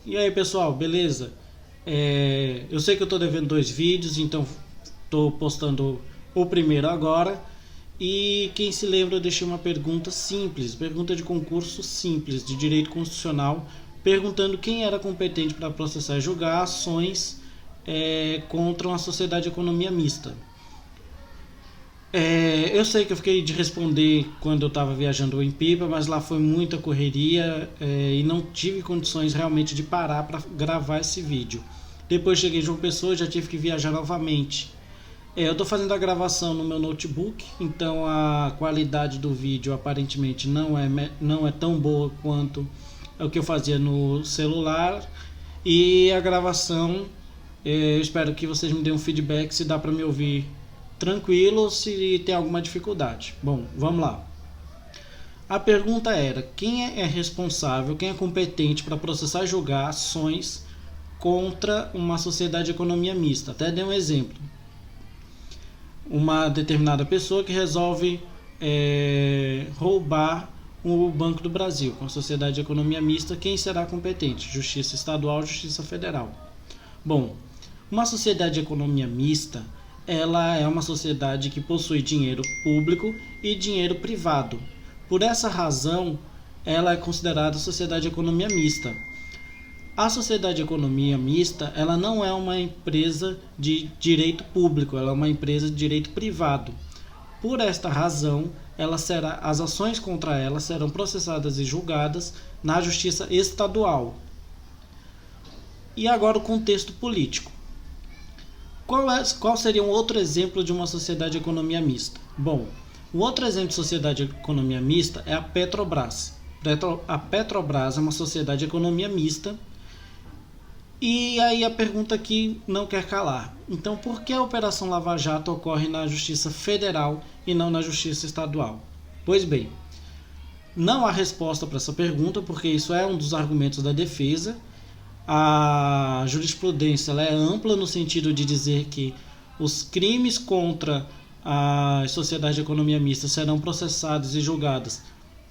E aí pessoal, beleza? Eu sei que eu tô devendo dois vídeos, então tô postando o primeiro agora. E quem se lembra, eu deixei uma pergunta simples, pergunta de concurso simples, de direito constitucional, perguntando quem era competente para processar e julgar ações contra uma sociedade de economia mista. Eu sei que eu fiquei de responder quando eu estava viajando em Pipa, mas lá foi muita correria e não tive condições realmente de parar para gravar esse vídeo. Depois cheguei em João Pessoa e já tive que viajar novamente. Eu estou fazendo a gravação no meu notebook, então a qualidade do vídeo aparentemente não é tão boa quanto o que eu fazia no celular. E a gravação, eu espero que vocês me deem um feedback se dá para me ouvir tranquilo ou se tem alguma dificuldade. Bom, vamos lá. A pergunta era: quem é responsável, quem é competente para processar e julgar ações contra uma sociedade de economia mista? Até dei um exemplo. Uma determinada pessoa que resolve roubar o Banco do Brasil, com a sociedade de economia mista, quem será competente? Justiça Estadual, Justiça Federal. Bom, uma sociedade de economia mista, ela é uma sociedade que possui dinheiro público e dinheiro privado. Por essa razão, ela é considerada sociedade de economia mista. A sociedade de economia mista, ela não é uma empresa de direito público, ela é uma empresa de direito privado. Por esta razão, as ações contra ela serão processadas e julgadas na Justiça Estadual. E agora o contexto político. Qual seria um outro exemplo de uma sociedade de economia mista? Bom, um outro exemplo de sociedade de economia mista é a Petrobras. A Petrobras é uma sociedade de economia mista. E aí a pergunta que não quer calar. Então, por que a Operação Lava Jato ocorre na Justiça Federal e não na Justiça Estadual? Pois bem, não há resposta para essa pergunta, porque isso é um dos argumentos da defesa. A jurisprudência ela é ampla no sentido de dizer que os crimes contra a sociedade de economia mista serão processados e julgados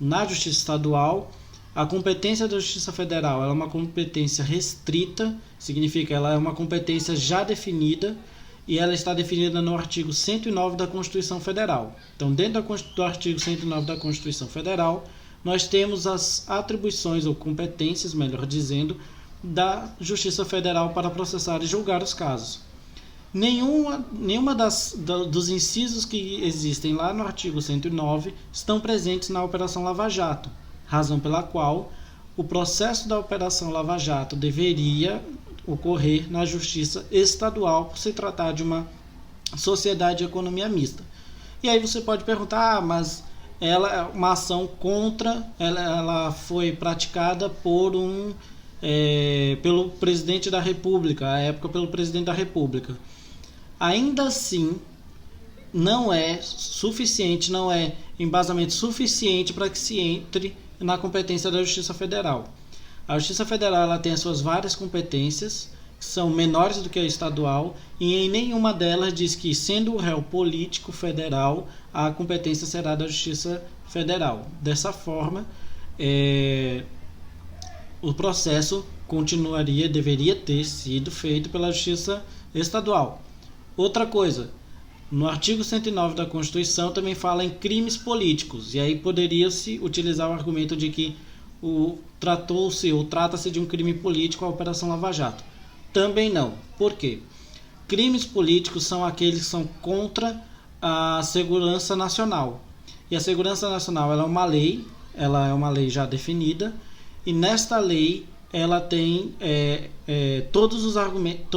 na Justiça Estadual. A competência da Justiça Federal ela é uma competência restrita, significa ela é uma competência já definida e ela está definida no artigo 109 da Constituição Federal. Então, dentro do artigo 109 da Constituição Federal, nós temos as atribuições ou competências, melhor dizendo, da Justiça Federal para processar e julgar os casos. Nenhuma dos incisos que existem lá no artigo 109 estão presentes na Operação Lava Jato, razão pela qual o processo da Operação Lava Jato deveria ocorrer na Justiça Estadual por se tratar de uma sociedade de economia mista. E aí você pode perguntar, mas uma ação contra, ela foi praticada pelo presidente da República, à época pelo presidente da República. Ainda assim, não é suficiente, não é embasamento suficiente para que se entre na competência da Justiça Federal. A Justiça Federal ela tem as suas várias competências, que são menores do que a estadual, e em nenhuma delas diz que, sendo o réu político federal, a competência será da Justiça Federal. Dessa forma, o processo deveria ter sido feito pela Justiça Estadual. Outra coisa, no artigo 109 da Constituição também fala em crimes políticos, e aí poderia-se utilizar o argumento de que trata-se de um crime político a Operação Lava Jato. Também não. Por quê? Crimes políticos são aqueles que são contra a segurança nacional. E a segurança nacional ela é uma lei já definida, e nesta lei ela tem todos os argumentos,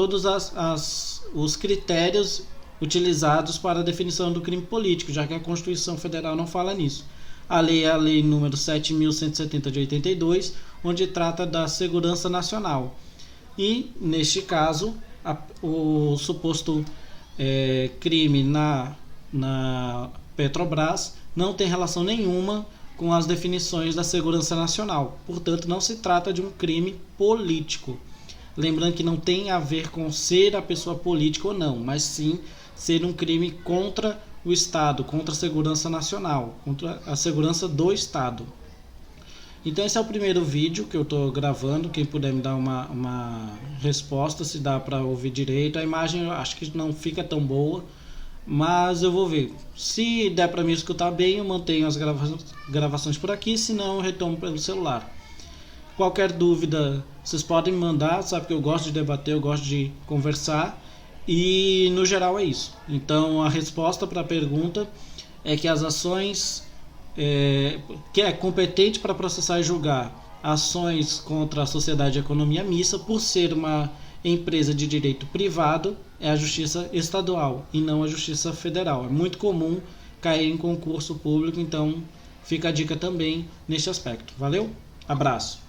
os critérios utilizados para a definição do crime político, já que a Constituição Federal não fala nisso. A lei é a lei número 7.170 de 82, onde trata da segurança nacional. E, neste caso, o suposto crime na Petrobras não tem relação nenhuma com as definições da segurança nacional. Portanto, não se trata de um crime político. Lembrando que não tem a ver com ser a pessoa política ou não, mas sim ser um crime contra o Estado, contra a segurança nacional, contra a segurança do Estado. Então esse é o primeiro vídeo que eu estou gravando. Quem puder me dar uma resposta, se dá para ouvir direito. A imagem eu acho que não fica tão boa, mas eu vou ver. Se der para me escutar bem, eu mantenho as gravações por aqui, se não eu retomo pelo celular. Qualquer dúvida vocês podem me mandar, sabe que eu gosto de debater, eu gosto de conversar, e no geral é isso. Então a resposta para a pergunta é que as ações que é competente para processar e julgar ações contra a sociedade de economia mista, por ser uma empresa de direito privado, é a Justiça Estadual e não a Justiça Federal. É muito comum cair em concurso público, então fica a dica também neste aspecto. Valeu? Abraço!